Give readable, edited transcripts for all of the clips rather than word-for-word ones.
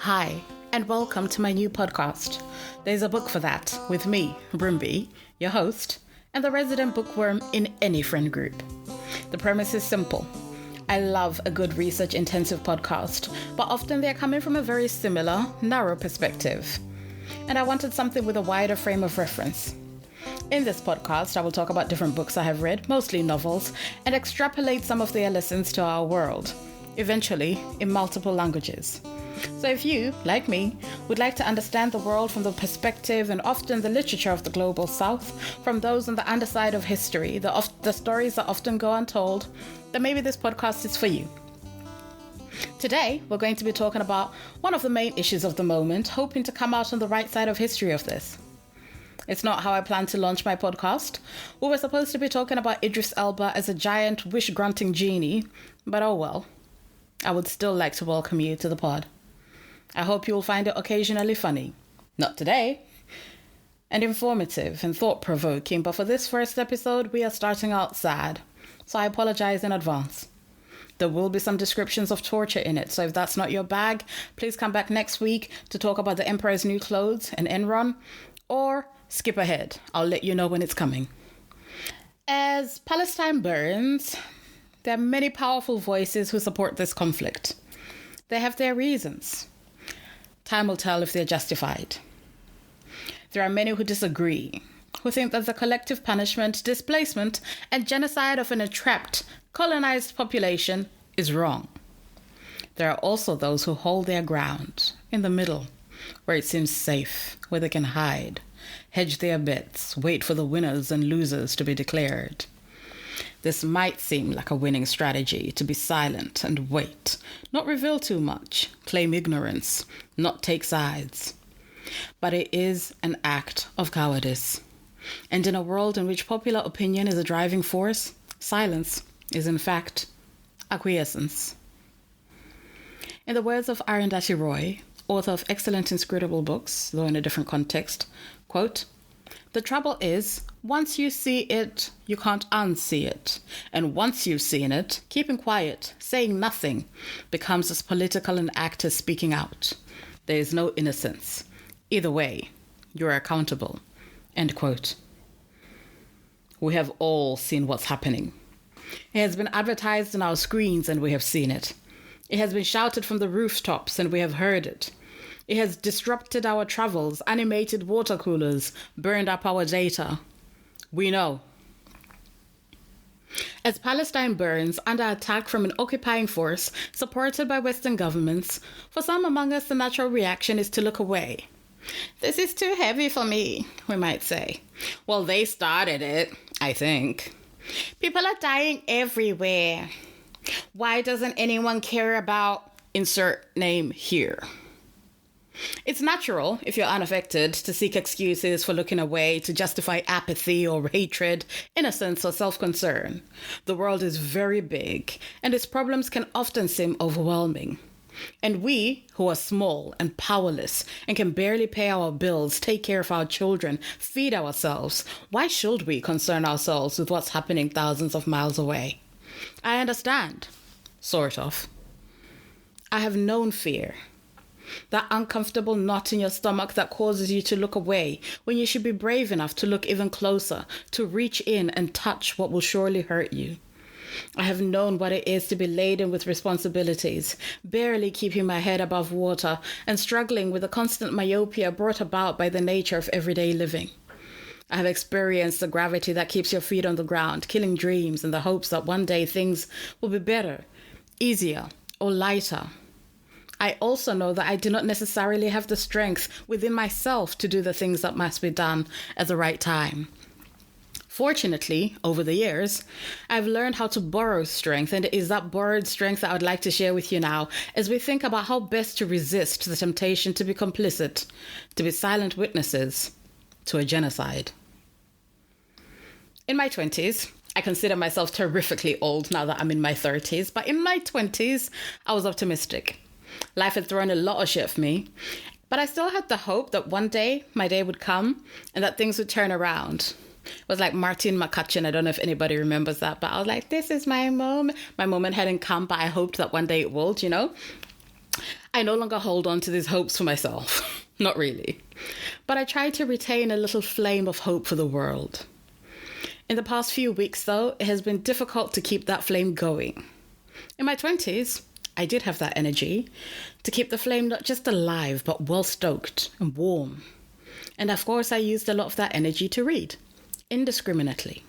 Hi, and welcome to my new podcast. There's a book for that, with me, Brimby, your host, and the resident bookworm in any friend group. The premise is simple. I love a good research-intensive podcast, but often they're coming from a very similar, narrow perspective. And I wanted something with a wider frame of reference. In this podcast, I will talk about different books I have read, mostly novels, and extrapolate some of their lessons to our world, eventually in multiple languages. So if you, like me, would like to understand the world from the perspective and often the literature of the global south, from those on the underside of history, the stories that often go untold, then maybe this podcast is for you. Today, we're going to be talking about one of the main issues of the moment, hoping to come out on the right side of history of this. It's not how I plan to launch my podcast. We were supposed to be talking about Idris Elba as a giant wish-granting genie, but oh well. I would still like to welcome you to the pod. I hope you will find it occasionally funny. Not today. And informative and thought-provoking, but for this first episode, we are starting out sad. So I apologize in advance. There will be some descriptions of torture in it, so if that's not your bag, please come back next week to talk about the Emperor's New Clothes and Enron, or skip ahead. I'll let you know when it's coming. As Palestine burns, there are many powerful voices who support this conflict. They have their reasons. Time will tell if they're justified. There are many who disagree, who think that the collective punishment, displacement, and genocide of an entrapped, colonized population is wrong. There are also those who hold their ground in the middle, where it seems safe, where they can hide, hedge their bets, wait for the winners and losers to be declared. This might seem like a winning strategy, to be silent and wait, not reveal too much, claim ignorance, not take sides. But it is an act of cowardice. And in a world in which popular opinion is a driving force, silence is in fact acquiescence. In the words of Arundhati Roy, author of excellent inscrutable books, though in a different context, quote, "The trouble is, once you see it, you can't unsee it. And once you've seen it, keeping quiet, saying nothing, becomes as political an act as speaking out. There is no innocence. Either way, you're accountable." End quote. We have all seen what's happening. It has been advertised on our screens and we have seen it. It has been shouted from the rooftops and we have heard it. It has disrupted our travels, animated water coolers, burned up our data. We know. As Palestine burns under attack from an occupying force supported by Western governments, for some among us the natural reaction is to look away. This is too heavy for me, we might say. Well, they started it, I think. People are dying everywhere. Why doesn't anyone care about insert name here? It's natural, if you're unaffected, to seek excuses for looking away, to justify apathy or hatred, innocence or self-concern. The world is very big, and its problems can often seem overwhelming. And we, who are small and powerless and can barely pay our bills, take care of our children, feed ourselves, why should we concern ourselves with what's happening thousands of miles away? I understand. Sort of. I have known fear. That uncomfortable knot in your stomach that causes you to look away when you should be brave enough to look even closer, to reach in and touch what will surely hurt you. I have known what it is to be laden with responsibilities, barely keeping my head above water and struggling with the constant myopia brought about by the nature of everyday living. I have experienced the gravity that keeps your feet on the ground, killing dreams in the hopes that one day things will be better, easier, or lighter. I also know that I do not necessarily have the strength within myself to do the things that must be done at the right time. Fortunately, over the years, I've learned how to borrow strength, and it is that borrowed strength that I would like to share with you now as we think about how best to resist the temptation to be complicit, to be silent witnesses to a genocide. In my 20s, I consider myself terrifically old now that I'm in my 30s, but in my 20s, I was optimistic. Life had thrown a lot of shit at me, but I still had the hope that one day my day would come and that things would turn around. It was like Martin McCutcheon. I don't know if anybody remembers that, but I was like, this is my moment. My moment hadn't come, but I hoped that one day it would, you know? I no longer hold on to these hopes for myself. Not really. But I try to retain a little flame of hope for the world. In the past few weeks, though, it has been difficult to keep that flame going. In my 20s, I did have that energy to keep the flame not just alive, but well-stoked and warm. And of course, I used a lot of that energy to read, indiscriminately.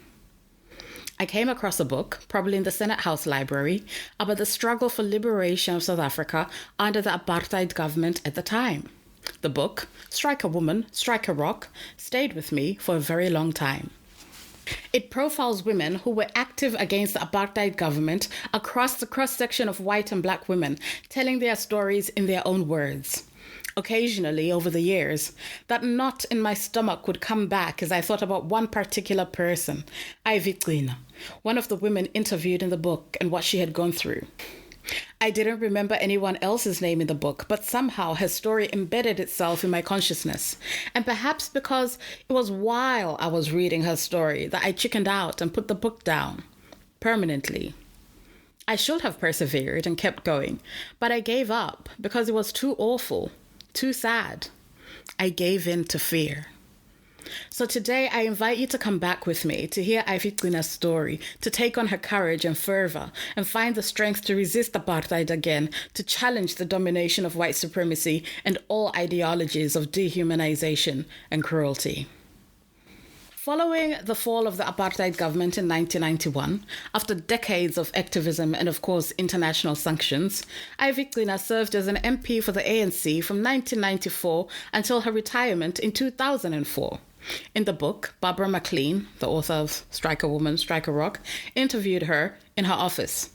I came across a book, probably in the Senate House Library, about the struggle for liberation of South Africa under the apartheid government at the time. The book, Strike a Woman, Strike a Rock, stayed with me for a very long time. It profiles women who were active against the apartheid government across the cross-section of white and black women, telling their stories in their own words. Occasionally, over the years, that knot in my stomach would come back as I thought about one particular person, Ivy, one of the women interviewed in the book, and what she had gone through. I didn't remember anyone else's name in the book, but somehow her story embedded itself in my consciousness. And perhaps because it was while I was reading her story that I chickened out and put the book down permanently. I should have persevered and kept going, but I gave up because it was too awful, too sad. I gave in to fear. So today I invite you to come back with me to hear Ifiklina's story, to take on her courage and fervor, and find the strength to resist apartheid again, to challenge the domination of white supremacy and all ideologies of dehumanization and cruelty. Following the fall of the apartheid government in 1991, after decades of activism and, of course, international sanctions, Ifiklina served as an MP for the ANC from 1994 until her retirement in 2004. In the book, Barbara McLean, the author of Strike a Woman, Strike a Rock, interviewed her in her office.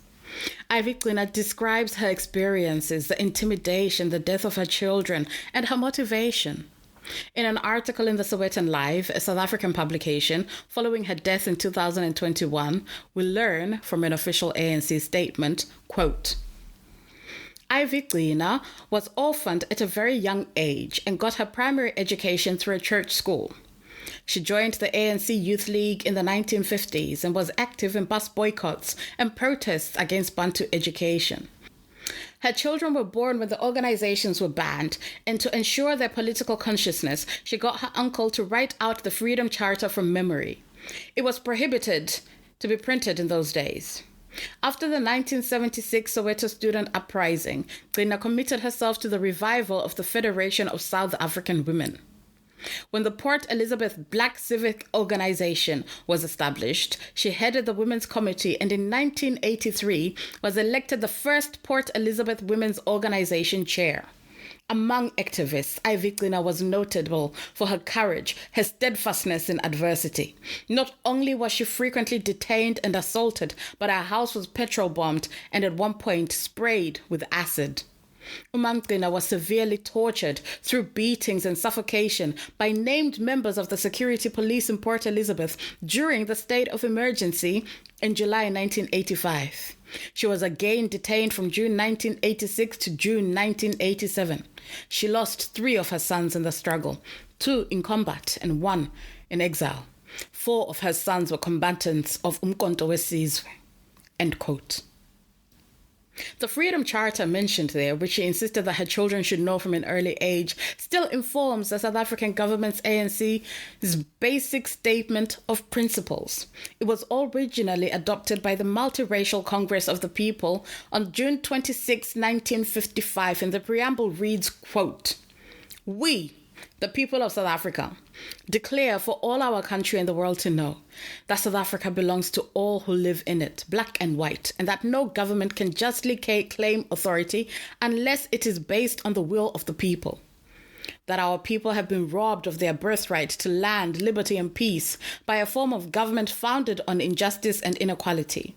Ifiklina describes her experiences, the intimidation, the death of her children, and her motivation. In an article in the Sowetan Live, a South African publication, following her death in 2021, we learn from an official ANC statement, quote, Ifiklina was orphaned at a very young age and got her primary education through a church school. She joined the ANC Youth League in the 1950s and was active in bus boycotts and protests against Bantu education. Her children were born when the organizations were banned, and to ensure their political consciousness, she got her uncle to write out the Freedom Charter from memory. It was prohibited to be printed in those days. After the 1976 Soweto student uprising, Gcina committed herself to the revival of the Federation of South African Women. When the Port Elizabeth Black Civic Organization was established, she headed the Women's Committee and in 1983 was elected the first Port Elizabeth Women's Organization chair. Among activists, Ifiklina was notable for her courage, her steadfastness in adversity. Not only was she frequently detained and assaulted, but her house was petrol bombed and at one point sprayed with acid. Gcina was severely tortured through beatings and suffocation by named members of the security police in Port Elizabeth during the state of emergency in July 1985. She was again detained from June 1986 to June 1987. She lost 3 of her sons in the struggle, 2 in combat and 1 in exile. 4 of her sons were combatants of Umkhonto weSizwe. End quote. The Freedom Charter mentioned there, which she insisted that her children should know from an early age, still informs the South African government's ANC's basic statement of principles. It was originally adopted by the Multiracial Congress of the People on June 26, 1955, and the preamble reads, quote, "We, the people of South Africa, declare for all our country and the world to know that South Africa belongs to all who live in it, black and white, and that no government can justly claim authority unless it is based on the will of the people. That our people have been robbed of their birthright to land, liberty, and peace by a form of government founded on injustice and inequality.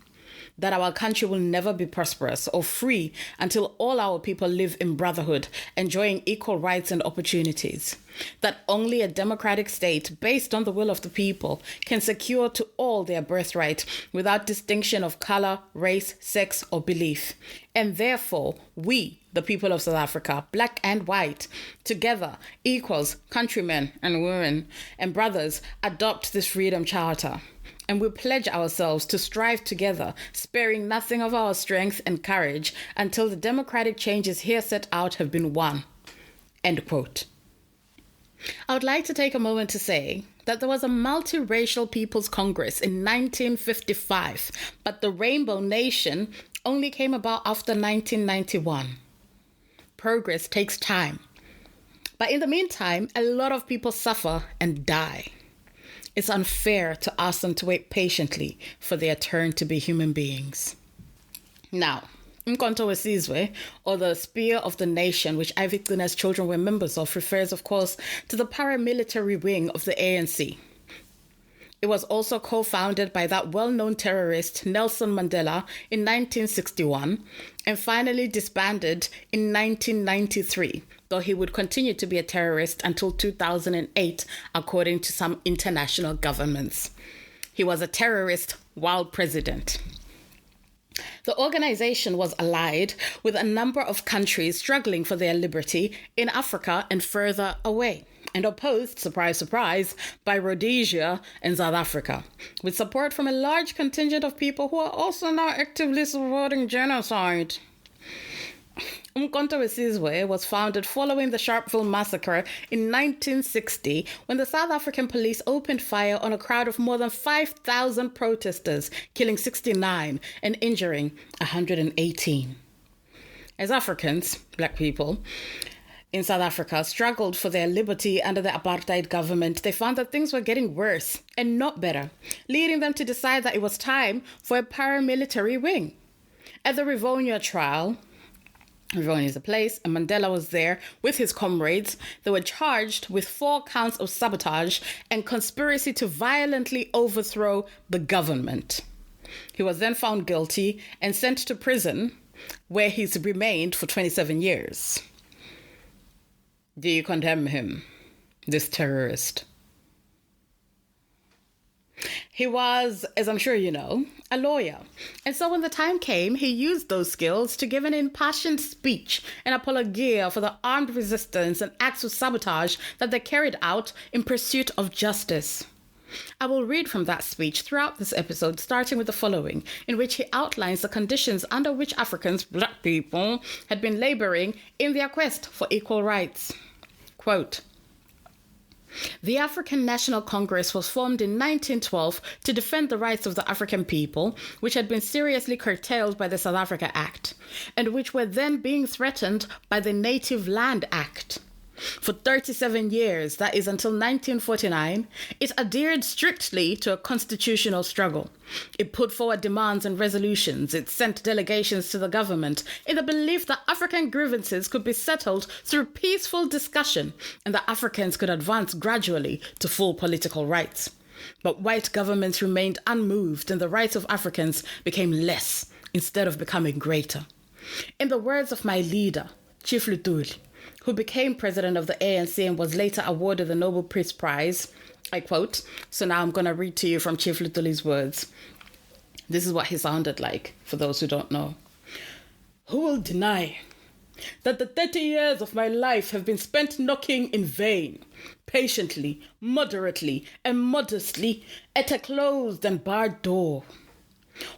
That our country will never be prosperous or free until all our people live in brotherhood, enjoying equal rights and opportunities. That only a democratic state based on the will of the people can secure to all their birthright without distinction of color, race, sex, or belief. And therefore, we, the people of South Africa, black and white, together, equals, countrymen and women and brothers, adopt this Freedom Charter. and we pledge ourselves to strive together, sparing nothing of our strength and courage until the democratic changes here set out have been won." End quote. I would like to take a moment to say that there was a multiracial People's Congress in 1955, but the Rainbow Nation only came about after 1991. Progress takes time. But in the meantime, a lot of people suffer and die. It's unfair to ask them to wait patiently for their turn to be human beings. Now, Umkhonto weSizwe, or the Spear of the Nation, which Ivy Gcina's children were members of, refers, of course, to the paramilitary wing of the ANC. It was also co-founded by that well-known terrorist Nelson Mandela in 1961 and finally disbanded in 1993, though he would continue to be a terrorist until 2008, according to some international governments. He was a terrorist while president. The organization was allied with a number of countries struggling for their liberty in Africa and further away, and opposed, surprise, surprise, by Rhodesia and South Africa, with support from a large contingent of people who are also now actively supporting genocide. Umkhonto weSizwe was founded following the Sharpeville massacre in 1960, when the South African police opened fire on a crowd of more than 5,000 protesters, killing 69 and injuring 118. As Africans, black people, in South Africa struggled for their liberty under the apartheid government, they found that things were getting worse and not better, leading them to decide that it was time for a paramilitary wing. At the Rivonia trial, Rivonia is a place, and Mandela was there with his comrades. They were charged with 4 counts of sabotage and conspiracy to violently overthrow the government. He was then found guilty and sent to prison, where he's remained for 27 years. Do you condemn him, this terrorist? He was, as I'm sure you know, a lawyer. And so when the time came, he used those skills to give an impassioned speech and apologia for the armed resistance and acts of sabotage that they carried out in pursuit of justice. I will read from that speech throughout this episode, starting with the following, in which he outlines the conditions under which Africans, black people, had been laboring in their quest for equal rights. Quote, "The African National Congress was formed in 1912 to defend the rights of the African people, which had been seriously curtailed by the South Africa Act, and which were then being threatened by the Native Land Act. For 37 years, that is until 1949, it adhered strictly to a constitutional struggle. It put forward demands and resolutions. It sent delegations to the government in the belief that African grievances could be settled through peaceful discussion and that Africans could advance gradually to full political rights. But white governments remained unmoved and the rights of Africans became less instead of becoming greater. In the words of my leader, Chief Lutuli, who became president of the ANC and was later awarded the Nobel Peace Prize, I quote, so now I'm going to read to you from Chief Lutuli's words. This is what he sounded like, for those who don't know. "Who will deny that the 30 years of my life have been spent knocking in vain, patiently, moderately, and modestly at a closed and barred door?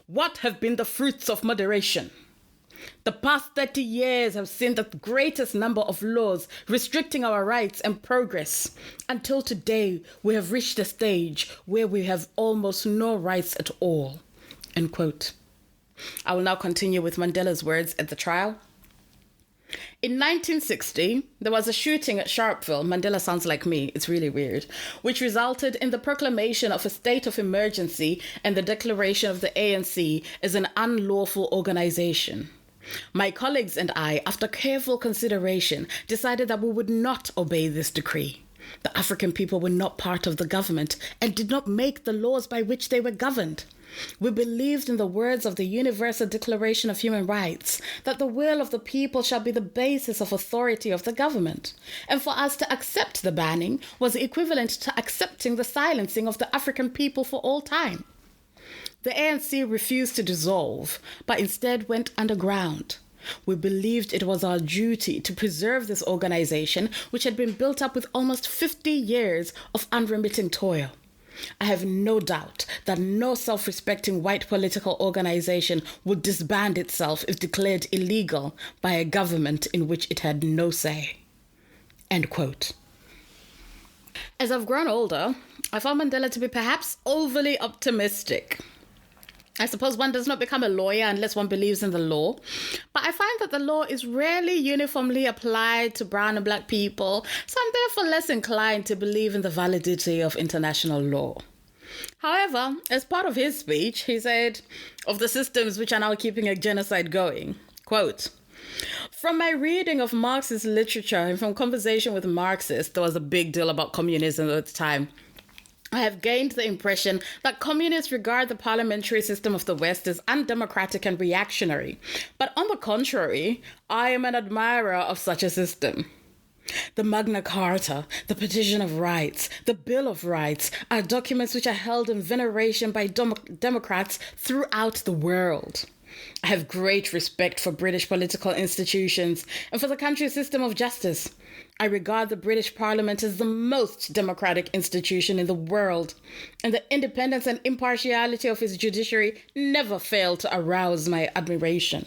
What have been the fruits of moderation? The past 30 years have seen the greatest number of laws restricting our rights and progress. Until today, we have reached a stage where we have almost no rights at all." End quote. I will now continue with Mandela's words at the trial. In 1960, there was a shooting at Sharpeville. Mandela sounds like me, it's really weird, which resulted in the proclamation of a state of emergency and the declaration of the ANC as an unlawful organization. My colleagues and I, after careful consideration, decided that we would not obey this decree. The African people were not part of the government and did not make the laws by which they were governed. We believed in the words of the Universal Declaration of Human Rights, that the will of the people shall be the basis of authority of the government. And for us to accept the banning was equivalent to accepting the silencing of the African people for all time. The ANC refused to dissolve, but instead went underground. We believed it was our duty to preserve this organization, which had been built up with almost 50 years of unremitting toil. I have no doubt that no self-respecting white political organization would disband itself if declared illegal by a government in which it had no say. End quote. As I've grown older, I found Mandela to be perhaps overly optimistic. I suppose one does not become a lawyer unless one believes in the law. But I find that the law is rarely uniformly applied to brown and black people, so I'm therefore less inclined to believe in the validity of international law. However, as part of his speech, he said, of the systems which are now keeping a genocide going, quote, "From my reading of Marxist literature and from conversation with Marxists," there was a big deal about communism at the time, "I have gained the impression that communists regard the parliamentary system of the West as undemocratic and reactionary. But on the contrary, I am an admirer of such a system. The Magna Carta, the Petition of Rights, the Bill of Rights are documents which are held in veneration by Democrats throughout the world. I have great respect for British political institutions and for the country's system of justice. I regard the British Parliament as the most democratic institution in the world, and the independence and impartiality of its judiciary never fail to arouse my admiration.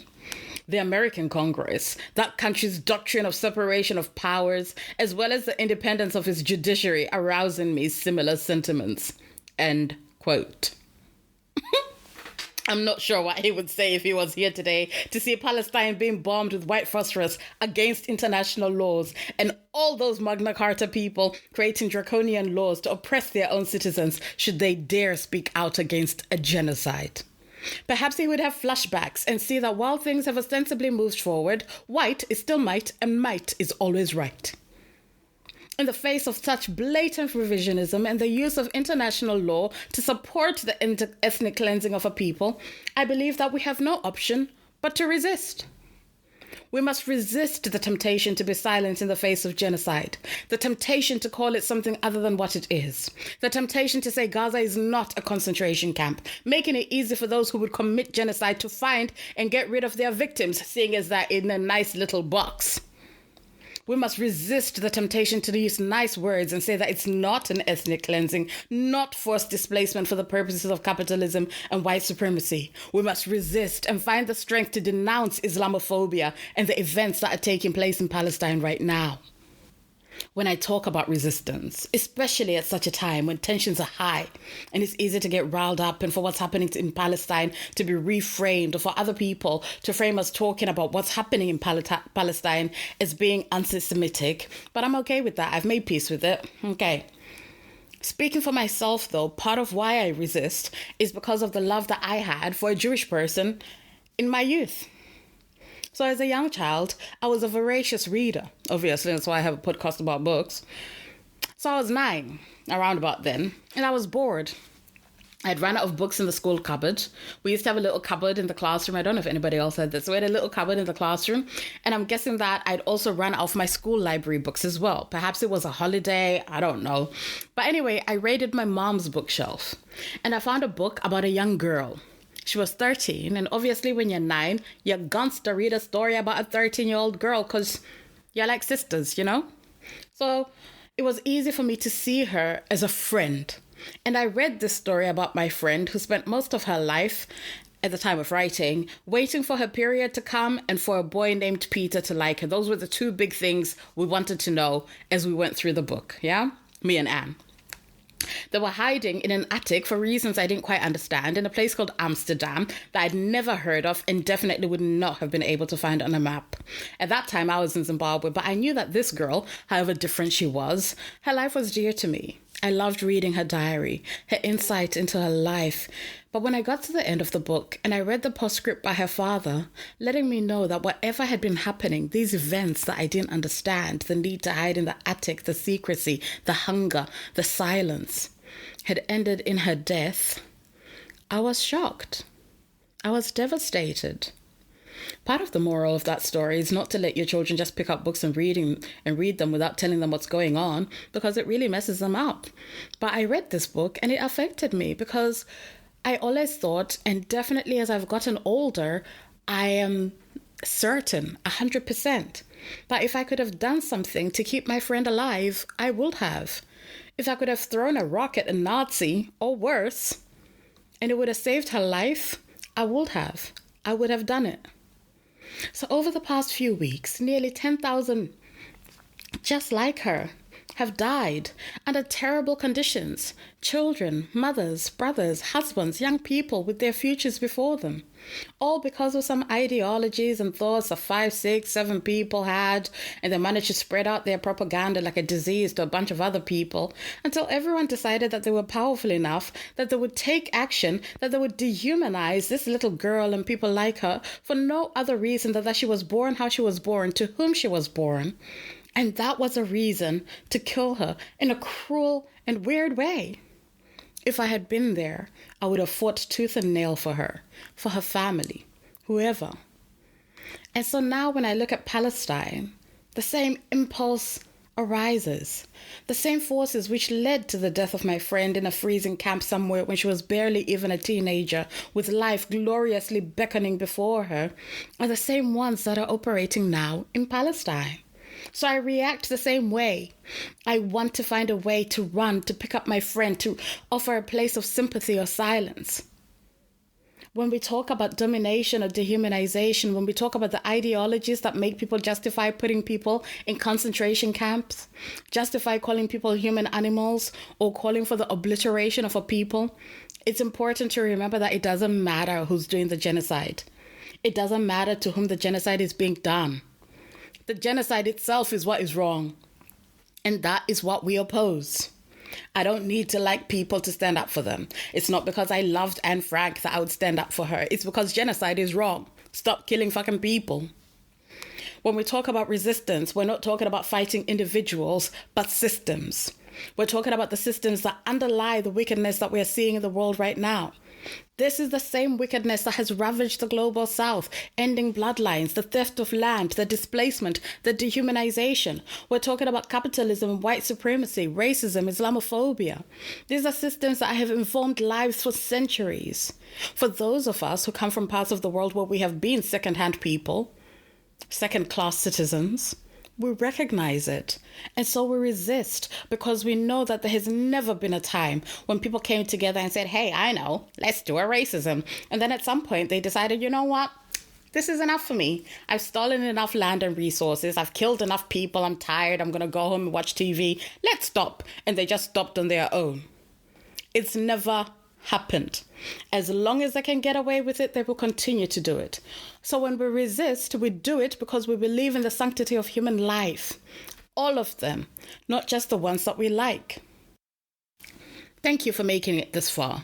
The American Congress, that country's doctrine of separation of powers, as well as the independence of its judiciary, arouse in me similar sentiments." End quote. I'm not sure what he would say if he was here today to see Palestine being bombed with white phosphorus against international laws and all those Magna Carta people creating draconian laws to oppress their own citizens should they dare speak out against a genocide. Perhaps he would have flashbacks and see that while things have ostensibly moved forward, white is still might and might is always right. In the face of such blatant revisionism and the use of international law to support the ethnic cleansing of a people, I believe that we have no option but to resist. We must resist the temptation to be silent in the face of genocide, the temptation to call it something other than what it is, the temptation to say Gaza is not a concentration camp, making it easy for those who would commit genocide to find and get rid of their victims, seeing as they're in a nice little box. We must resist the temptation to use nice words and say that it's not an ethnic cleansing, not forced displacement for the purposes of capitalism and white supremacy. We must resist and find the strength to denounce Islamophobia and the events that are taking place in Palestine right now. When I talk about resistance, especially at such a time when tensions are high and it's easy to get riled up and for what's happening in Palestine to be reframed or for other people to frame us talking about what's happening in Palestine as being anti-Semitic, but I'm okay with that. I've made peace with it. Okay. Speaking for myself, though, part of why I resist is because of the love that I had for a Jewish person in my youth. So as a young child, I was a voracious reader. Obviously, that's why I have a podcast about books. So I was 9, around about then, and I was bored. I'd run out of books in the school cupboard. We used to have a little cupboard in the classroom. I don't know if anybody else had this. So we had a little cupboard in the classroom. And I'm guessing that I'd also run out of my school library books as well. Perhaps it was a holiday. I don't know. But anyway, I raided my mom's bookshelf. And I found a book about a young girl. She was 13, and obviously when you're 9, you're gonna to read a story about a 13-year-old girl because you're like sisters, you know? So it was easy for me to see her as a friend. And I read this story about my friend who spent most of her life, at the time of writing, waiting for her period to come and for a boy named Peter to like her. Those were the 2 big things we wanted to know as we went through the book, yeah? Me and Anne. They were hiding in an attic for reasons I didn't quite understand in a place called Amsterdam that I'd never heard of and definitely would not have been able to find on a map. At that time, I was in Zimbabwe, but I knew that this girl, however different she was, her life was dear to me. I loved reading her diary, her insight into her life. But when I got to the end of the book and I read the postscript by her father, letting me know that whatever had been happening, these events that I didn't understand, the need to hide in the attic, the secrecy, the hunger, the silence, had ended in her death, I was shocked. I was devastated. Part of the moral of that story is not to let your children just pick up books and read them without telling them what's going on, because it really messes them up. But I read this book and it affected me because I always thought, and definitely as I've gotten older, I am certain, 100%, that if I could have done something to keep my friend alive, I would have. If I could have thrown a rock at a Nazi, or worse, and it would have saved her life, I would have. I would have done it. So over the past few weeks, nearly 10,000 just like her have died under terrible conditions. Children, mothers, brothers, husbands, young people with their futures before them. All because of some ideologies and thoughts that 5, 6, 7 people had, and they managed to spread out their propaganda like a disease to a bunch of other people until everyone decided that they were powerful enough, that they would take action, that they would dehumanize this little girl and people like her for no other reason than that she was born how she was born, to whom she was born. And that was a reason to kill her in a cruel and weird way. If I had been there, I would have fought tooth and nail for her family, whoever. And so now when I look at Palestine, the same impulse arises. The same forces which led to the death of my friend in a freezing camp somewhere when she was barely even a teenager, with life gloriously beckoning before her, are the same ones that are operating now in Palestine. So I react the same way. I want to find a way to run, to pick up my friend, to offer a place of sympathy or silence. When we talk about domination or dehumanization, when we talk about the ideologies that make people justify putting people in concentration camps, justify calling people human animals, or calling for the obliteration of a people, it's important to remember that it doesn't matter who's doing the genocide. It doesn't matter to whom the genocide is being done. The genocide itself is what is wrong. And that is what we oppose. I don't need to like people to stand up for them. It's not because I loved Anne Frank that I would stand up for her. It's because genocide is wrong. Stop killing fucking people. When we talk about resistance, we're not talking about fighting individuals, but systems. We're talking about the systems that underlie the wickedness that we're seeing in the world right now. This is the same wickedness that has ravaged the global south, ending bloodlines, the theft of land, the displacement, the dehumanization. We're talking about capitalism, white supremacy, racism, Islamophobia. These are systems that have informed lives for centuries. For those of us who come from parts of the world where we have been second-hand people, second-class citizens, we recognize it. And so we resist, because we know that there has never been a time when people came together and said, hey, I know, let's do a racism. And then at some point they decided, you know what? This is enough for me. I've stolen enough land and resources. I've killed enough people. I'm tired. I'm going to go home and watch TV. Let's stop. And they just stopped on their own. It's never happened. As long as they can get away with it, they will continue to do it. So when we resist, we do it because we believe in the sanctity of human life. All of them, not just the ones that we like. Thank you for making it this far.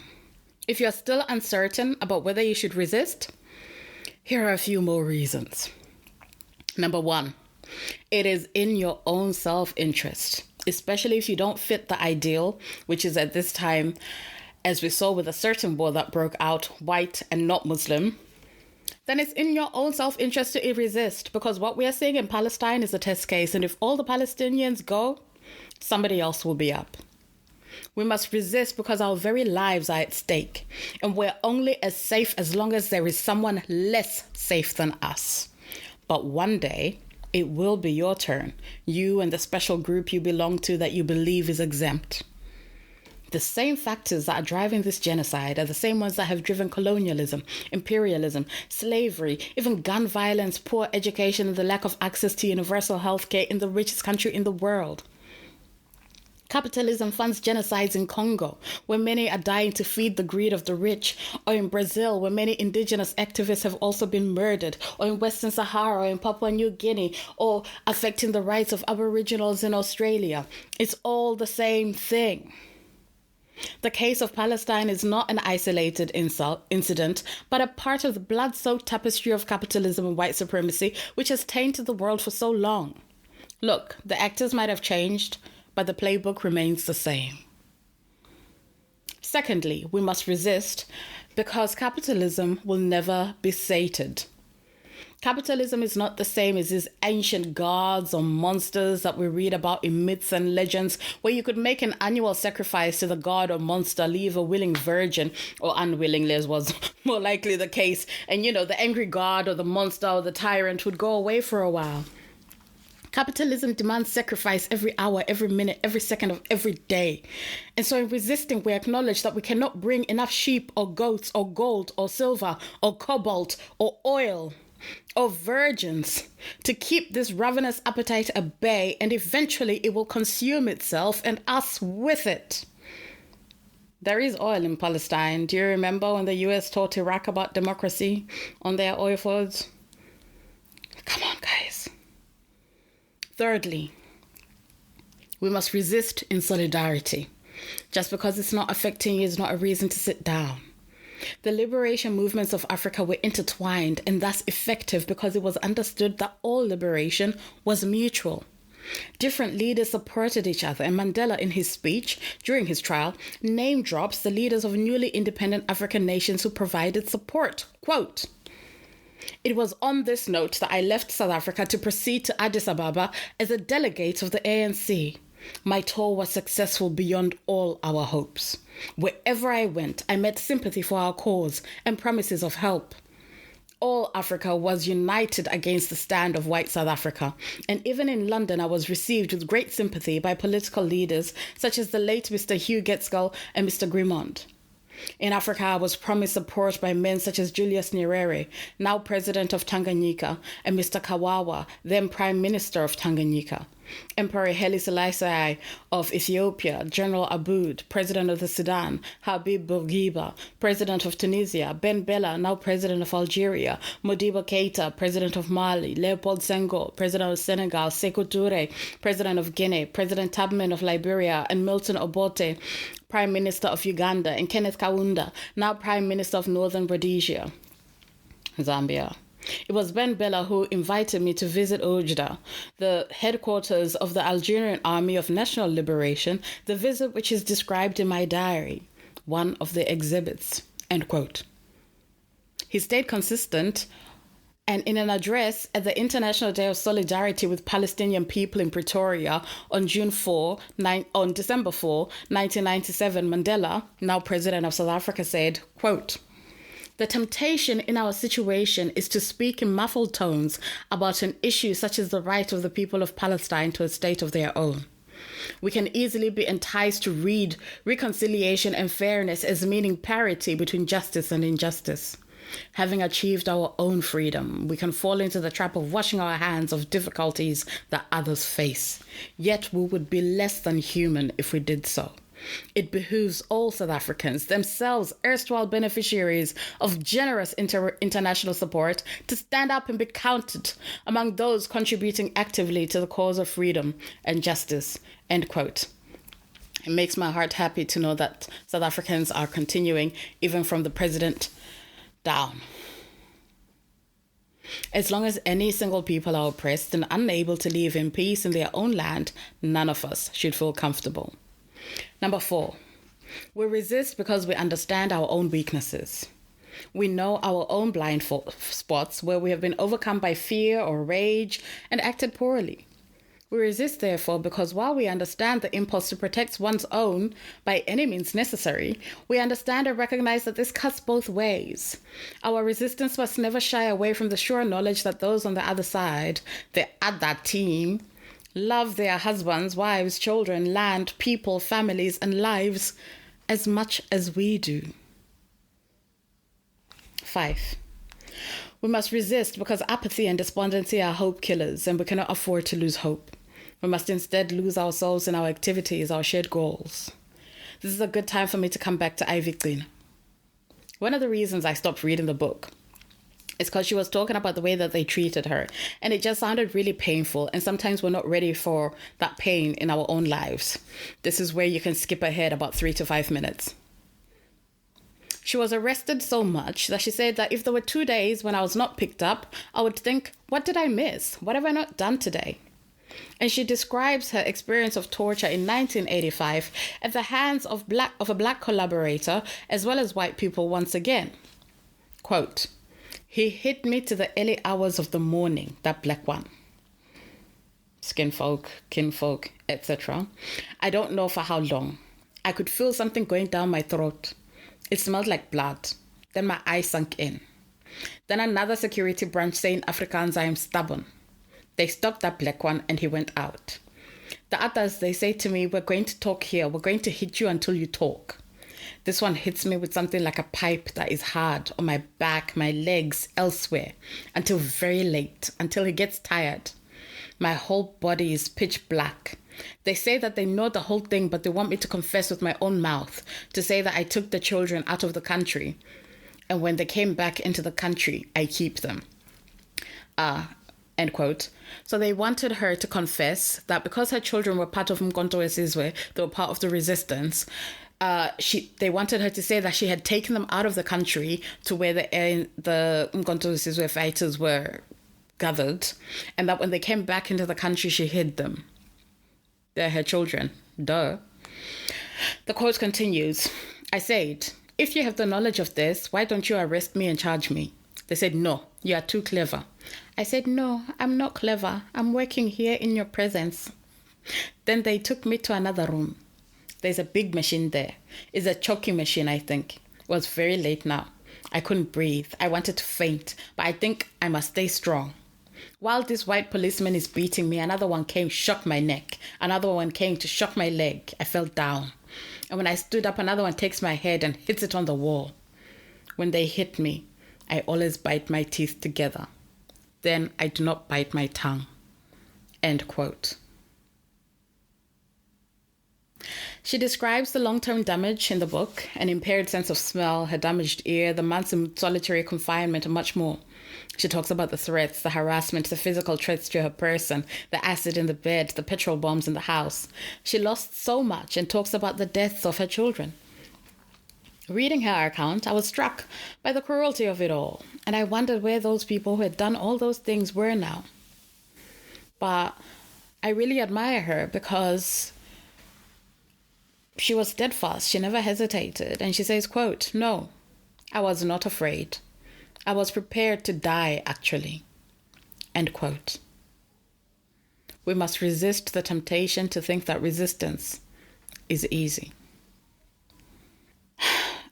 If you're still uncertain about whether you should resist, here are a few more reasons. Number 1, it is in your own self-interest, especially if you don't fit the ideal, which is at this time, as we saw with a certain war that broke out, white and not Muslim, then it's in your own self-interest to resist, because what we are seeing in Palestine is a test case, and if all the Palestinians go, somebody else will be up. We must resist because our very lives are at stake, and we're only as safe as long as there is someone less safe than us. But one day, it will be your turn, you and the special group you belong to that you believe is exempt. The same factors that are driving this genocide are the same ones that have driven colonialism, imperialism, slavery, even gun violence, poor education, and the lack of access to universal health care in the richest country in the world. Capitalism funds genocides in Congo, where many are dying to feed the greed of the rich, or in Brazil, where many indigenous activists have also been murdered, or in Western Sahara, or in Papua New Guinea, or affecting the rights of Aboriginals in Australia. It's all the same thing. The case of Palestine is not an isolated incident, but a part of the blood-soaked tapestry of capitalism and white supremacy, which has tainted the world for so long. Look, the actors might have changed, but the playbook remains the same. Secondly, we must resist because capitalism will never be sated. Capitalism is not the same as these ancient gods or monsters that we read about in myths and legends, where you could make an annual sacrifice to the god or monster, leave a willing virgin, or unwillingly as was more likely the case, and the angry god or the monster or the tyrant would go away for a while. Capitalism demands sacrifice every hour, every minute, every second of every day. And so in resisting, we acknowledge that we cannot bring enough sheep or goats or gold or silver or cobalt or oil or virgins to keep this ravenous appetite at bay, and eventually it will consume itself and us with it. There is oil in Palestine. Do you remember when the US taught Iraq about democracy on their oil fields? Come on, guys. Thirdly, we must resist in solidarity. Just because it's not affecting you is not a reason to sit down. The liberation movements of Africa were intertwined and thus effective because it was understood that all liberation was mutual. Different leaders supported each other, and Mandela, in his speech during his trial, name drops the leaders of newly independent African nations who provided support. Quote, "It was on this note that I left South Africa to proceed to Addis Ababa as a delegate of the ANC. My tour was successful beyond all our hopes. Wherever I went, I met sympathy for our cause and promises of help. All Africa was united against the stand of white South Africa, and even in London I was received with great sympathy by political leaders such as the late Mr. Hugh Getskell and Mr. Grimond. In Africa, I was promised support by men such as Julius Nyerere, now President of Tanganyika, and Mr. Kawawa, then Prime Minister of Tanganyika. Emperor Haile Selassie of Ethiopia, General Aboud, President of the Sudan, Habib Bourguiba, President of Tunisia, Ben Bella, now President of Algeria, Modibo Keita, President of Mali, Leopold Senghor, President of Senegal, Sékou Touré, President of Guinea, President Tubman of Liberia, and Milton Obote, Prime Minister of Uganda, and Kenneth Kaunda, now Prime Minister of Northern Rhodesia, Zambia. It was Ben Bella who invited me to visit Oujda, the headquarters of the Algerian Army of National Liberation, the visit which is described in my diary, one of the exhibits." End quote. He stayed consistent, and in an address at the International Day of Solidarity with Palestinian People in Pretoria on December 4, 1997, Mandela, now President of South Africa, said, quote, "The temptation in our situation is to speak in muffled tones about an issue such as the right of the people of Palestine to a state of their own. We can easily be enticed to read reconciliation and fairness as meaning parity between justice and injustice. Having achieved our own freedom, we can fall into the trap of washing our hands of difficulties that others face. Yet we would be less than human if we did so. It behooves all South Africans, themselves erstwhile beneficiaries of generous international support, to stand up and be counted among those contributing actively to the cause of freedom and justice." End quote. It makes my heart happy to know that South Africans are continuing, even from the president down. As long as any single people are oppressed and unable to live in peace in their own land, none of us should feel comfortable. Number 4, we resist because we understand our own weaknesses. We know our own blind spots where we have been overcome by fear or rage and acted poorly. We resist, therefore, because while we understand the impulse to protect one's own by any means necessary, we understand and recognize that this cuts both ways. Our resistance must never shy away from the sure knowledge that those on the other side, the other team, love their husbands, wives, children, land, people, families, and lives as much as we do. 5. We must resist because apathy and despondency are hope killers, and we cannot afford to lose hope. We must instead lose ourselves in our activities, our shared goals. This is a good time for me to come back to Ivy Clean. One of the reasons I stopped reading the book is because she was talking about the way that they treated her, and it just sounded really painful, and sometimes we're not ready for that pain in our own lives. This is where you can skip ahead about 3 to 5 minutes. She was arrested so much that she said that if there were 2 days when I was not picked up, I would think, what did I miss? What have I not done today? And she describes her experience of torture in 1985 at the hands of a black collaborator as well as white people once again. Quote, "He hit me to the early hours of the morning, that black one. Skinfolk, kinfolk, etc. I don't know for how long. I could feel something going down my throat. It smelled like blood. Then my eyes sunk in. Then another security branch saying Afrikaans, I am stubborn. They stopped that black one and he went out. The others, they say to me, we're going to talk here. We're going to hit you until you talk. This one hits me with something like a pipe that is hard on my back, my legs, elsewhere, until very late, until he gets tired. My whole body is pitch black. They say that they know the whole thing, but they want me to confess with my own mouth, to say that I took the children out of the country. And when they came back into the country, I keep them. End quote. So they wanted her to confess that because her children were part of Mkonto Wesizwe, they were part of the resistance, they wanted her to say that she had taken them out of the country to where the Mkonto Wesizwe fighters were gathered, and that when they came back into the country, she hid them. They're her children. Duh. The quote continues. I said, if you have the knowledge of this, why don't you arrest me and charge me? They said, no, you are too clever. I said, no, I'm not clever. I'm working here in your presence. Then they took me to another room. There's a big machine there. It's a choking machine, I think. It was very late now. I couldn't breathe. I wanted to faint, but I think I must stay strong. While this white policeman is beating me, another one came, shook my neck. Another one came to shock my leg. I fell down. And when I stood up, another one takes my head and hits it on the wall. When they hit me, I always bite my teeth together. Then I do not bite my tongue. End quote. She describes the long-term damage in the book, an impaired sense of smell, her damaged ear, the months in solitary confinement, and much more. She talks about the threats, the harassment, the physical threats to her person, the acid in the bed, the petrol bombs in the house. She lost so much and talks about the deaths of her children. Reading her account, I was struck by the cruelty of it all, and I wondered where those people who had done all those things were now. But I really admire her because she was steadfast. She never hesitated. And she says, quote, no, I was not afraid. I was prepared to die, actually. End quote. We must resist the temptation to think that resistance is easy.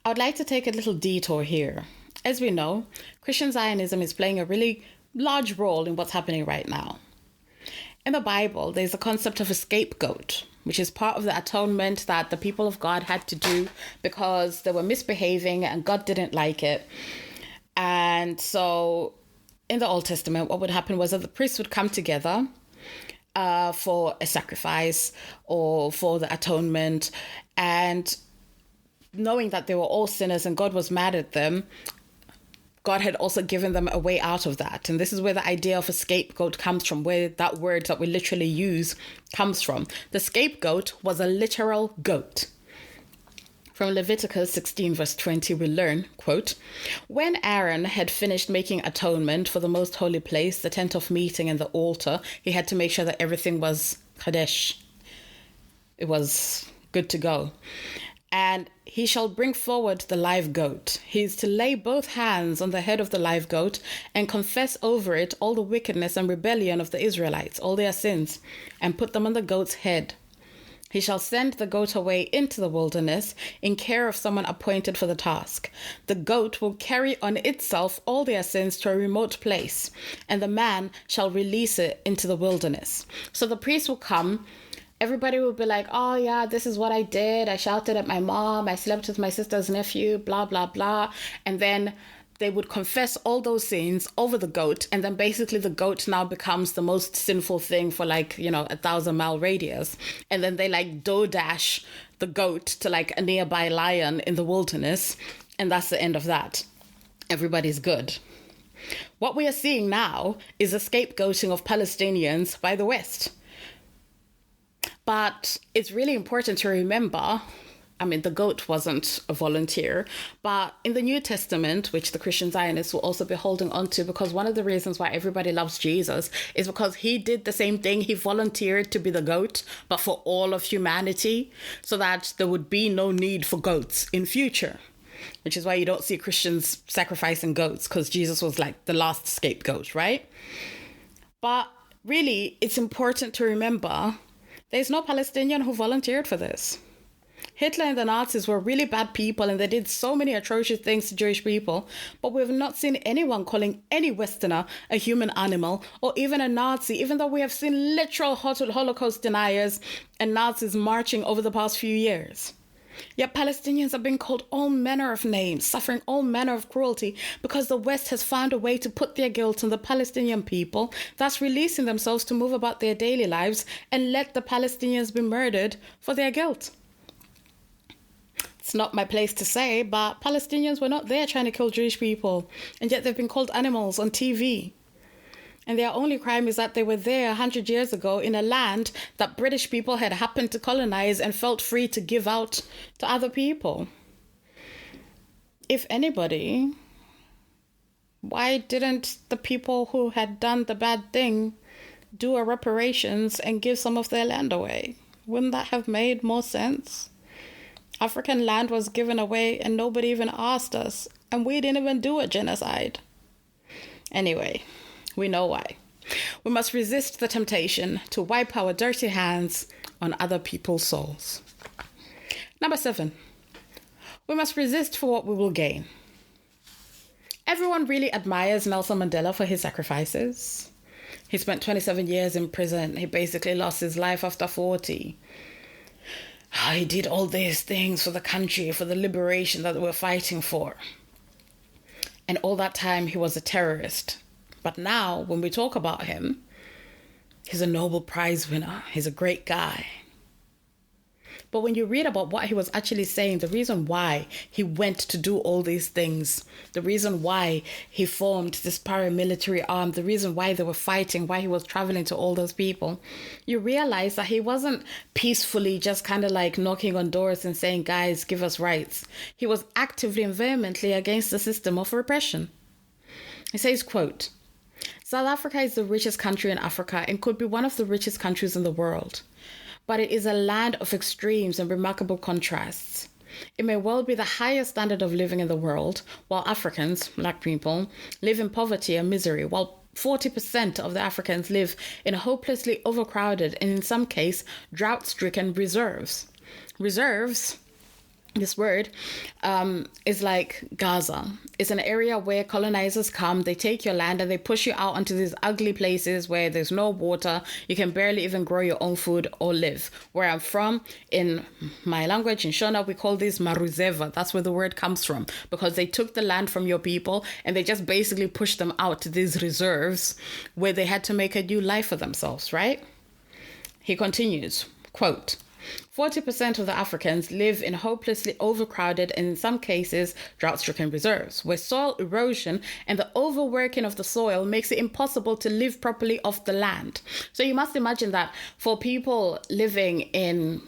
I would like to take a little detour here. As we know, Christian Zionism is playing a really large role in what's happening right now. In the Bible, there's a concept of a scapegoat, which is part of the atonement that the people of God had to do because they were misbehaving and God didn't like it. And so in the Old Testament, what would happen was that the priests would come together for a sacrifice or for the atonement, and knowing that they were all sinners and God was mad at them, God had also given them a way out of that. And this is where the idea of a scapegoat comes from, where that word that we literally use comes from. The scapegoat was a literal goat. From Leviticus 16 verse 20, we learn, quote, when Aaron had finished making atonement for the most holy place, the tent of meeting and the altar, he had to make sure that everything was Kadesh. It was good to go. And he shall bring forward the live goat. He is to lay both hands on the head of the live goat and confess over it all the wickedness and rebellion of the Israelites, all their sins, and put them on the goat's head. He shall send the goat away into the wilderness in care of someone appointed for the task. The goat will carry on itself all their sins to a remote place, and the man shall release it into the wilderness. So the priest will come. Everybody will be like, oh yeah, this is what I did. I shouted at my mom. I slept with my sister's nephew, blah, blah, blah. And then they would confess all those sins over the goat. And then basically the goat now becomes the most sinful thing for 1,000-mile radius. And then they dash the goat to a nearby lion in the wilderness. And that's the end of that. Everybody's good. What we are seeing now is a scapegoating of Palestinians by the West. But it's really important to remember, the goat wasn't a volunteer, but in the New Testament, which the Christian Zionists will also be holding on to, because one of the reasons why everybody loves Jesus is because he did the same thing. He volunteered to be the goat, but for all of humanity, so that there would be no need for goats in future, which is why you don't see Christians sacrificing goats, because Jesus was the last scapegoat, right? But really, it's important to remember there's no Palestinian who volunteered for this. Hitler and the Nazis were really bad people and they did so many atrocious things to Jewish people, but we've not seen anyone calling any Westerner a human animal or even a Nazi, even though we have seen literal Holocaust deniers and Nazis marching over the past few years. Yet Palestinians are being called all manner of names, suffering all manner of cruelty because the West has found a way to put their guilt on the Palestinian people, thus releasing themselves to move about their daily lives and let the Palestinians be murdered for their guilt. It's not my place to say, but Palestinians were not there trying to kill Jewish people, and yet they've been called animals on TV. And their only crime is that they were there 100 years ago in a land that British people had happened to colonize and felt free to give out to other people. If anybody, why didn't the people who had done the bad thing do a reparations and give some of their land away? Wouldn't that have made more sense? African land was given away and nobody even asked us, and we didn't even do a genocide. Anyway, we know why. We must resist the temptation to wipe our dirty hands on other people's souls. Number 7, we must resist for what we will gain. Everyone really admires Nelson Mandela for his sacrifices. He spent 27 years in prison. He basically lost his life after 40. He did all these things for the country, for the liberation that we're fighting for. And all that time, he was a terrorist. But now, when we talk about him, he's a Nobel Prize winner. He's a great guy. But when you read about what he was actually saying, the reason why he went to do all these things, the reason why he formed this paramilitary arm, the reason why they were fighting, why he was traveling to all those people, you realize that he wasn't peacefully just kind of like knocking on doors and saying, guys, give us rights. He was actively and vehemently against the system of repression. He says, quote, South Africa is the richest country in Africa and could be one of the richest countries in the world. But it is a land of extremes and remarkable contrasts. It may well be the highest standard of living in the world, while Africans, black people, live in poverty and misery, while 40% of the Africans live in hopelessly overcrowded and in some case drought-stricken reserves. Reserves, this word, is like Gaza. It's an area where colonizers come, they take your land and they push you out onto these ugly places where there's no water, you can barely even grow your own food or live. Where I'm from, in my language, in Shona, we call this Maruzeva. That's where the word comes from, because they took the land from your people and they just basically pushed them out to these reserves where they had to make a new life for themselves, right? He continues, quote, 40% of the Africans live in hopelessly overcrowded and in some cases drought-stricken reserves, where soil erosion and the overworking of the soil makes it impossible to live properly off the land. So you must imagine that for people living in,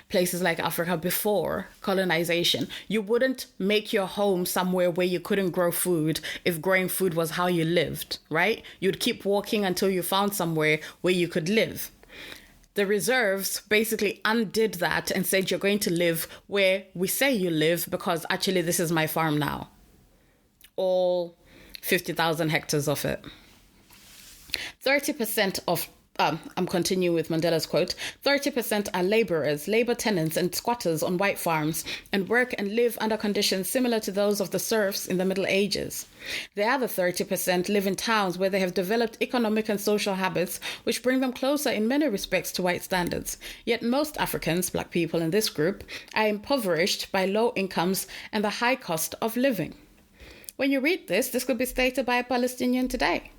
places like Africa before colonization, you wouldn't make your home somewhere where you couldn't grow food if growing food was how you lived, right? You'd keep walking until you found somewhere where you could live. The reserves basically undid that and said you're going to live where we say you live because actually this is my farm now. All 50,000 hectares of it. 30% of I'm continuing with Mandela's quote, 30% are laborers, labor tenants and squatters on white farms and work and live under conditions similar to those of the serfs in the Middle Ages. The other 30% live in towns where they have developed economic and social habits which bring them closer in many respects to white standards. Yet most Africans, black people in this group, are impoverished by low incomes and the high cost of living. When you read this could be stated by a Palestinian today.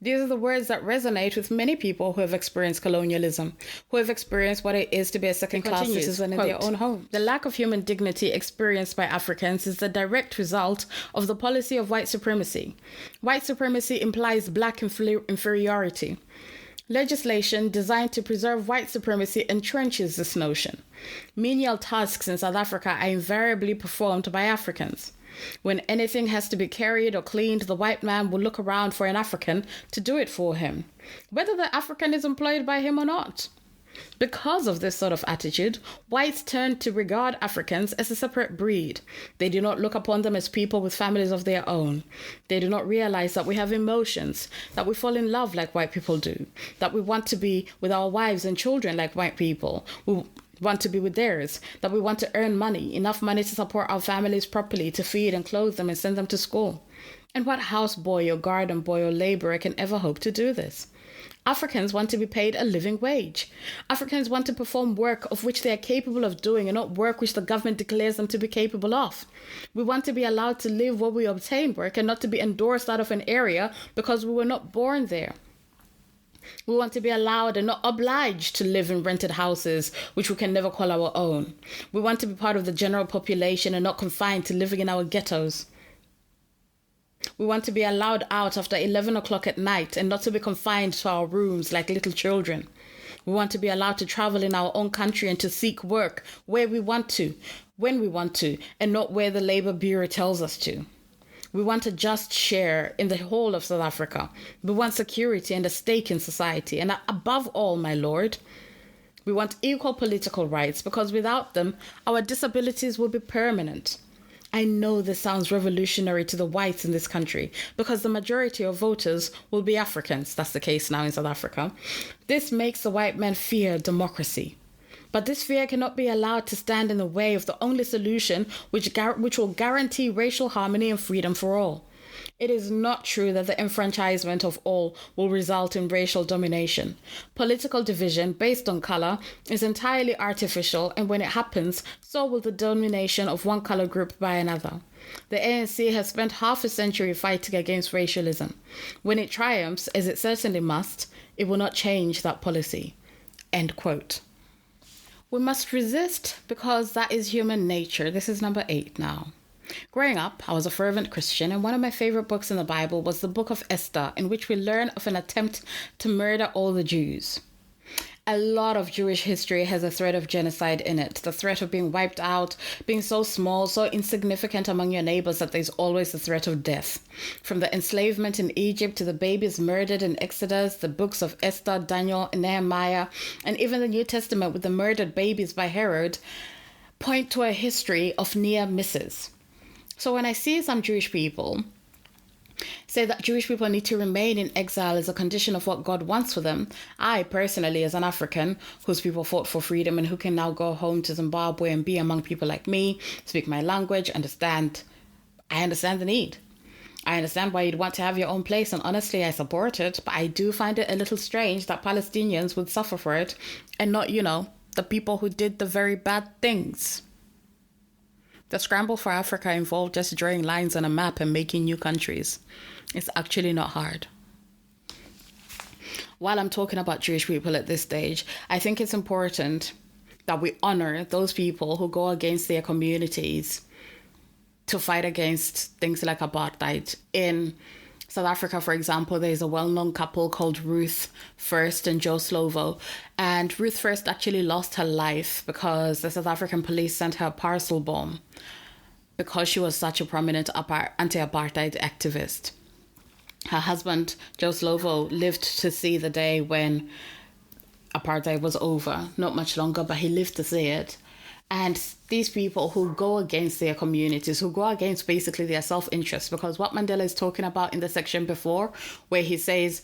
These are the words that resonate with many people who have experienced colonialism, who have experienced what it is to be a second-class citizen in their own home. The lack of human dignity experienced by Africans is the direct result of the policy of white supremacy. White supremacy implies black inferiority. Legislation designed to preserve white supremacy entrenches this notion. Menial tasks in South Africa are invariably performed by Africans. When anything has to be carried or cleaned, the white man will look around for an African to do it for him, whether the African is employed by him or not. Because of this sort of attitude, whites turn to regard Africans as a separate breed. They do not look upon them as people with families of their own. They do not realize that we have emotions, that we fall in love like white people do, that we want to be with our wives and children like white people. want to be with theirs, that we want to earn money, enough money to support our families properly, to feed and clothe them and send them to school. And what houseboy or garden boy or laborer can ever hope to do this? Africans want to be paid a living wage. Africans want to perform work of which they are capable of doing and not work which the government declares them to be capable of. We want to be allowed to live where we obtain work and not to be endorsed out of an area because we were not born there. We want to be allowed and not obliged to live in rented houses, which we can never call our own. We want to be part of the general population and not confined to living in our ghettos. We want to be allowed out after 11 o'clock at night and not to be confined to our rooms like little children. We want to be allowed to travel in our own country and to seek work where we want to, when we want to, and not where the Labour Bureau tells us to. We want a just share in the whole of South Africa. We want security and a stake in society. And above all, my lord, we want equal political rights because without them, our disabilities will be permanent. I know this sounds revolutionary to the whites in this country because the majority of voters will be Africans. That's the case now in South Africa. This makes the white man fear democracy. But this fear cannot be allowed to stand in the way of the only solution which will guarantee racial harmony and freedom for all. It is not true that the enfranchisement of all will result in racial domination. Political division based on color is entirely artificial, and when it happens, so will the domination of one color group by another. The ANC has spent half a century fighting against racialism. When it triumphs, as it certainly must, it will not change that policy. End quote. We must resist because that is human nature. This is number 8 now. Growing up, I was a fervent Christian, and one of my favorite books in the Bible was the book of Esther, in which we learn of an attempt to murder all the Jews. A lot of Jewish history has a threat of genocide in it, the threat of being wiped out, being so small, so insignificant among your neighbors that there's always the threat of death. From the enslavement in Egypt to the babies murdered in Exodus, the books of Esther, Daniel, and Nehemiah, and even the New Testament with the murdered babies by Herod, point to a history of near misses. So when I see some Jewish people say that Jewish people need to remain in exile as a condition of what God wants for them, I personally, as an African whose people fought for freedom and who can now go home to Zimbabwe and be among people like me, speak my language, I understand the need. I understand why you'd want to have your own place, and honestly, I support it, but I do find it a little strange that Palestinians would suffer for it and not, the people who did the very bad things. The scramble for Africa involved just drawing lines on a map and making new countries. It's actually not hard. While I'm talking about Jewish people at this stage, I think it's important that we honor those people who go against their communities to fight against things like apartheid. In South Africa, for example, there's a well-known couple called Ruth First and Joe Slovo. And Ruth First actually lost her life because the South African police sent her a parcel bomb because she was such a prominent anti-apartheid activist. Her husband, Joe Slovo, lived to see the day when apartheid was over. Not much longer, but he lived to see it. And these people who go against their communities, who go against basically their self-interest, because what Mandela is talking about in the section before, where he says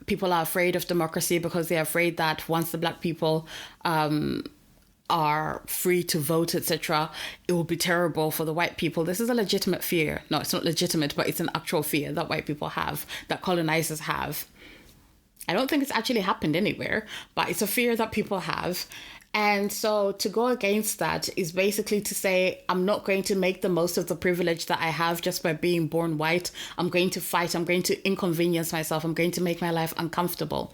people are afraid of democracy because they're afraid that once the black people are free to vote, etc., it will be terrible for the white people. This is a legitimate fear. No, it's not legitimate, but it's an actual fear that white people have, that colonizers have. I don't think it's actually happened anywhere, but it's a fear that people have. And so to go against that is basically to say, I'm not going to make the most of the privilege that I have just by being born white. I'm going to fight. I'm going to inconvenience myself. I'm going to make my life uncomfortable.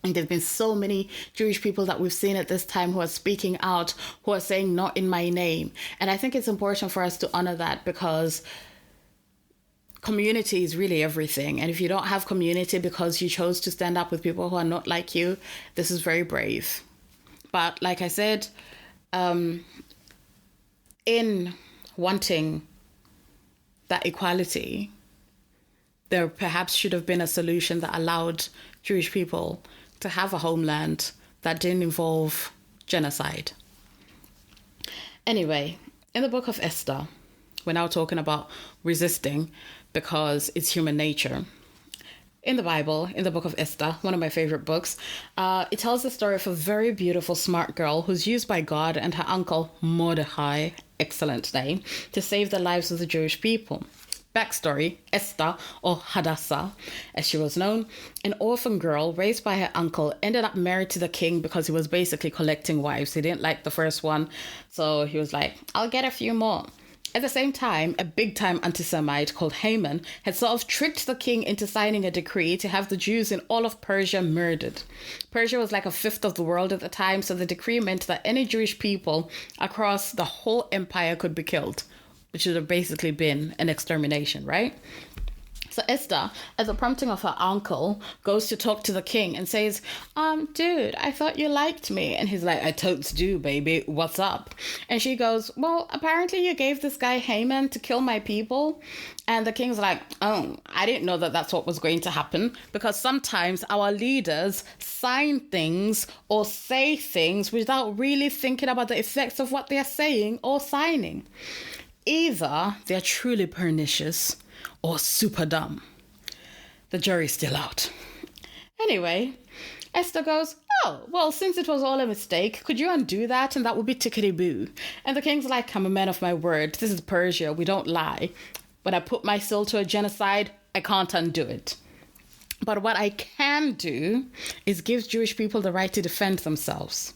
And there've been so many Jewish people that we've seen at this time who are speaking out, who are saying, not in my name. And I think it's important for us to honor that because community is really everything. And if you don't have community because you chose to stand up with people who are not like you, this is very brave. But like I said, in wanting that equality, there perhaps should have been a solution that allowed Jewish people to have a homeland that didn't involve genocide. Anyway, in the book of Esther, we're now talking about resisting because it's human nature. In the Bible, in the book of Esther, one of my favorite books, it tells the story of a very beautiful, smart girl who's used by God and her uncle Mordecai, excellent name, to save the lives of the Jewish people. Backstory: Esther, or Hadassah, as she was known, an orphan girl raised by her uncle, ended up married to the king because he was basically collecting wives. He didn't like the first one, so he was like, I'll get a few more. At the same time, a big-time anti-Semite called Haman had sort of tricked the king into signing a decree to have the Jews in all of Persia murdered. Persia was like a fifth of the world at the time, so the decree meant that any Jewish people across the whole empire could be killed, which would have basically been an extermination, right? So Esther, at the prompting of her uncle, goes to talk to the king and says, dude, I thought you liked me. And he's like, I totes do, baby. What's up? And she goes, well, apparently you gave this guy Haman to kill my people. And the king's like, oh, I didn't know that that's what was going to happen, because sometimes our leaders sign things or say things without really thinking about the effects of what they're saying or signing. Either they're truly pernicious or super dumb. The jury's still out. Anyway, Esther goes, oh, well, since it was all a mistake, could you undo that? And that would be tickety-boo. And the king's like, I'm a man of my word. This is Persia. We don't lie. When I put my soul to a genocide, I can't undo it. But what I can do is give Jewish people the right to defend themselves.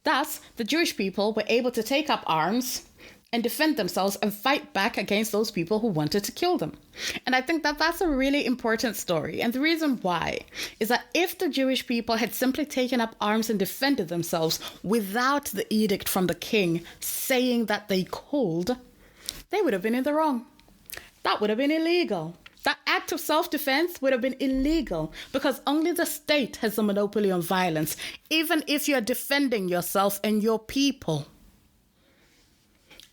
Thus, the Jewish people were able to take up arms and defend themselves and fight back against those people who wanted to kill them. And I think that that's a really important story. And the reason why is that if the Jewish people had simply taken up arms and defended themselves without the edict from the king saying that they could, they would have been in the wrong. That would have been illegal. That act of self-defense would have been illegal because only the state has the monopoly on violence, even if you're defending yourself and your people.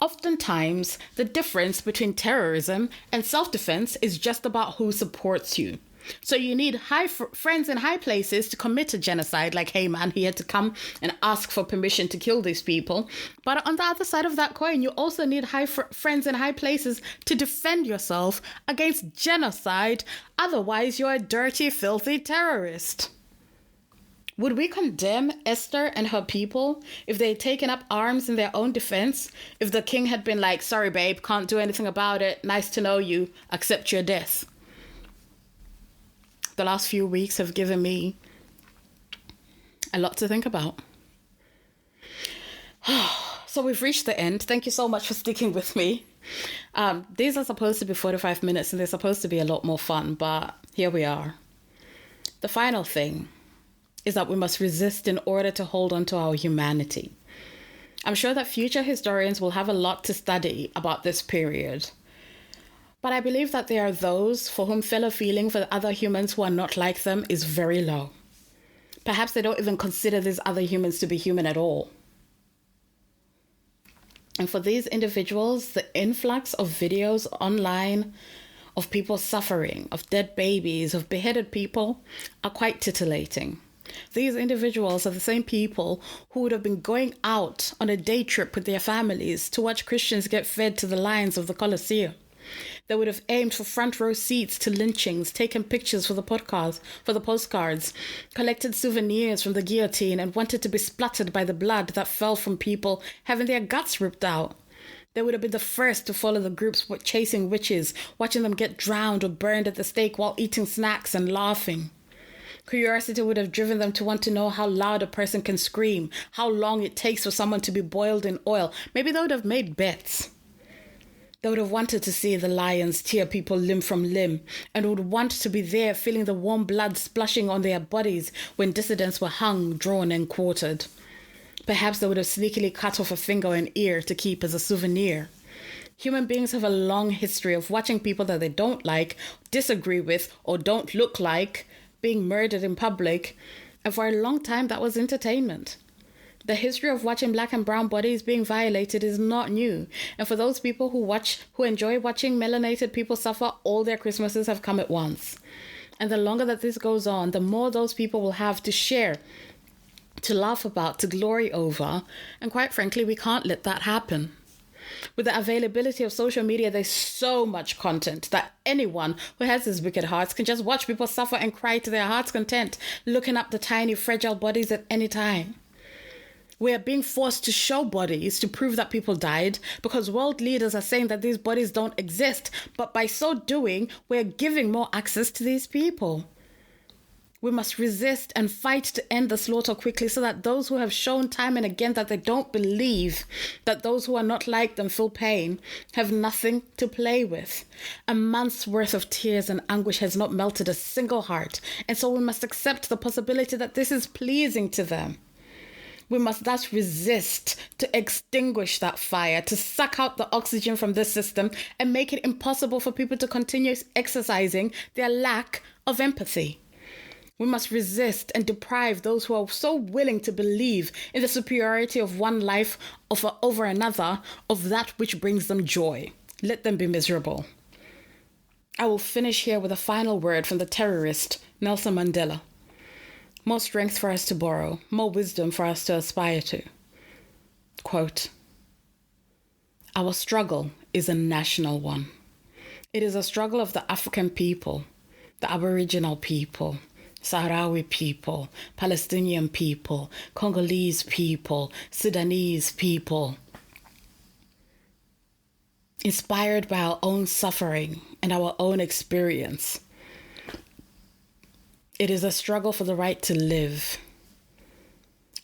Oftentimes, the difference between terrorism and self-defense is just about who supports you. So you need friends in high places to commit a genocide, like Haman. He had to come and ask for permission to kill these people. But on the other side of that coin, you also need friends in high places to defend yourself against genocide. Otherwise, you're a dirty, filthy terrorist. Would we condemn Esther and her people if they had taken up arms in their own defense? If the king had been like, sorry, babe, can't do anything about it. Nice to know you. Accept your death. The last few weeks have given me a lot to think about. So we've reached the end. Thank you so much for sticking with me. These are supposed to be 45 minutes and they're supposed to be a lot more fun, but here we are. The final thing is that we must resist in order to hold on to our humanity. I'm sure that future historians will have a lot to study about this period. But I believe that there are those for whom fellow feeling for other humans who are not like them is very low. Perhaps they don't even consider these other humans to be human at all. And for these individuals, the influx of videos online of people suffering, of dead babies, of beheaded people are quite titillating. These individuals are the same people who would have been going out on a day trip with their families to watch Christians get fed to the lions of the Colosseum. They would have aimed for front row seats to lynchings, taken pictures for the postcards, collected souvenirs from the guillotine, and wanted to be splattered by the blood that fell from people having their guts ripped out. They would have been the first to follow the groups chasing witches, watching them get drowned or burned at the stake while eating snacks and laughing. Curiosity would have driven them to want to know how loud a person can scream, how long it takes for someone to be boiled in oil. Maybe they would have made bets. They would have wanted to see the lions tear people limb from limb and would want to be there feeling the warm blood splashing on their bodies when dissidents were hung, drawn and quartered. Perhaps they would have sneakily cut off a finger or an ear to keep as a souvenir. Human beings have a long history of watching people that they don't like, disagree with, or don't look like being murdered in public, and for a long time that was entertainment. The history of watching black and brown bodies being violated is not new, and for those people who enjoy watching melanated people suffer, all their Christmases have come at once. And the longer that this goes on, the more those people will have to share, to laugh about, to glory over, and quite frankly, we can't let that happen. With the availability of social media, there's so much content that anyone who has these wicked hearts can just watch people suffer and cry to their heart's content, looking up the tiny, fragile bodies at any time. We are being forced to show bodies to prove that people died because world leaders are saying that these bodies don't exist. But by so doing, we're giving more access to these people. We must resist and fight to end the slaughter quickly so that those who have shown time and again that they don't believe that those who are not like them feel pain have nothing to play with. A month's worth of tears and anguish has not melted a single heart, and so we must accept the possibility that this is pleasing to them. We must thus resist to extinguish that fire, to suck out the oxygen from this system and make it impossible for people to continue exercising their lack of empathy. We must resist and deprive those who are so willing to believe in the superiority of one life over another of that which brings them joy. Let them be miserable. I will finish here with a final word from the terrorist Nelson Mandela. More strength for us to borrow, more wisdom for us to aspire to. Quote, "Our struggle is a national one. It is a struggle of the African people, the Aboriginal people, Sahrawi people, Palestinian people, Congolese people, Sudanese people. Inspired by our own suffering and our own experience. It is a struggle for the right to live.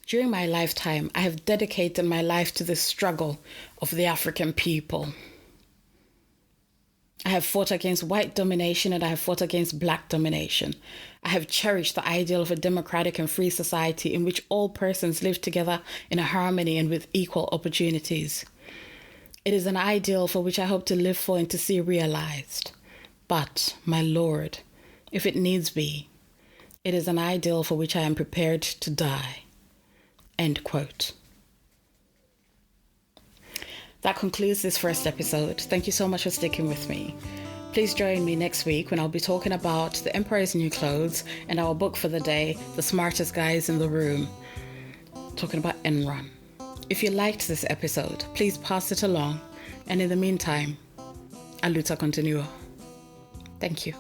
During my lifetime, I have dedicated my life to the struggle of the African people. I have fought against white domination and I have fought against black domination. I have cherished the ideal of a democratic and free society in which all persons live together in a harmony and with equal opportunities. It is an ideal for which I hope to live for and to see realized. But, my Lord, if it needs be, it is an ideal for which I am prepared to die." End quote. That concludes this first episode. Thank you so much for sticking with me. Please join me next week when I'll be talking about The Emperor's New Clothes and our book for the day, The Smartest Guys in the Room, talking about Enron. If you liked this episode, please pass it along. And in the meantime, a luta continua. Thank you.